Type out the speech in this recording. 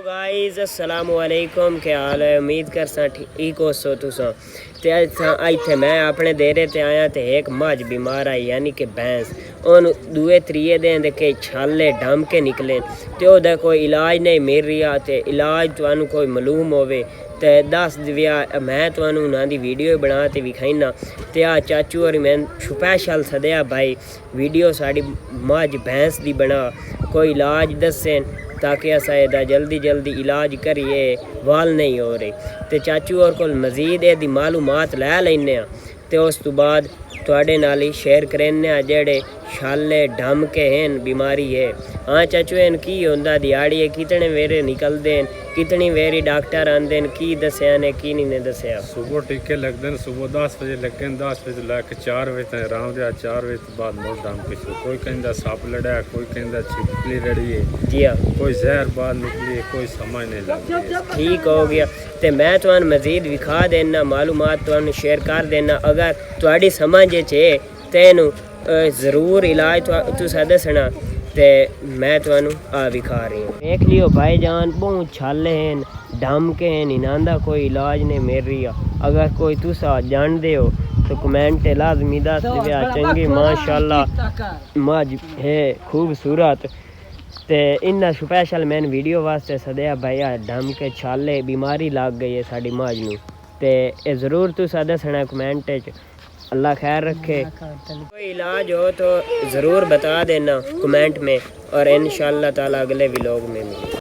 Guys अस्सलाम वालेकुम, क्या हाल है। उम्मीद करसा ठीक हो सो तुसा ते इत्थे मैं अपने डेरे ते आया ते एक मझ बीमार आई यानी कि भैंस ओन दुए त्रिए दिन दे के छाले डम के निकले ते ओदा कोई इलाज नहीं मिल रहा ते इलाज तुहानू कोई मालूम होवे ते दस दिया मैं तुहानू उन्हां दी वीडियो बना ते विखाइना ते आ चाचू और मैं स्पैशल सदया भाई वीडियो साड़ी मझ भैंस दी बना कोई इलाज दसें ताकि अस एदा जल्दी जल्दी इलाज करिए वाल नहीं हो रही ते चाचू और कोल मजीद एदी मालूमात लै लैने ते उस तो बाद तुहाडे नाल ही शेयर करने जेड़े छाले डम के हैं बीमारी है। हाँ चाचू एन की होंदा दिहाड़ी कितने वेरे निकलते हैं, कितनी वेरी डॉक्टर आंदे की दसिया ने की नहीं दसिया। सुबह टीके लगते हैं, सुबह 10 बजे लगे 10 बजे लैके 4 बजे तक आराम दिया, 4 बजे तो बाद मुड़ दम के शुरू। कोई कहता सप लड़ा, कोई कहता छिपकली लड़ी है जी हाँ, कोई जहर बाहर निकली है, कोई समझ नहीं लगती। ठीक हो गया तो मैं तुहानू मजीद विखा देना, मालूमात तुहानू शेयर कर देना। अगर तुहाडी समझ च तेनू ज़रूर इलाज तुसा दसना ते मैं तुहानू आ विखा रही हूँ। देख लियो भाईजान बहुत छाले हैं डम के हैं, इन्हां कोई इलाज नहीं मिल रहा। अगर कोई तुसा जानते हो तो कमेंट लाजमी दस दिया। चंगी माशाल्लाह मझ है खूबसूरत ते इन्ना स्पैशल मैंने वीडियो वास्ते सदया भाई डम के छाले बीमारी लग गई है साड़ी मझ नू ते ज़रूर तुसा दसना कमेंट च। अल्लाह खैर रखे। कोई इलाज हो तो ज़रूर बता देना कमेंट में और इंशाअल्लाह ताला अगले व्लॉग में मिले।